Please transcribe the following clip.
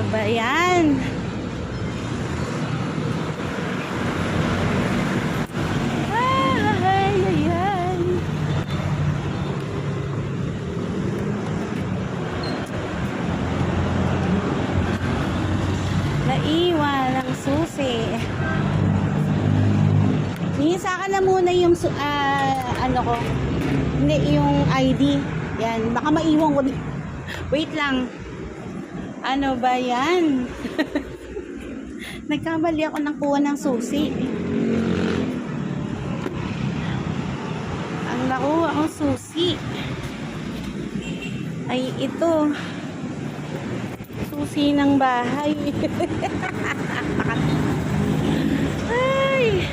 ba yan? Ay, ayan. Naiwan ang susi. Sa akin na muna yung ano ko, hindi yung ID. Yan, baka maiwan ko. Wait lang. Ano ba yan? Nagkamali ako ng kuha ng susi. Ang nakuha akong susi ay ito. Susi ng bahay. Ay!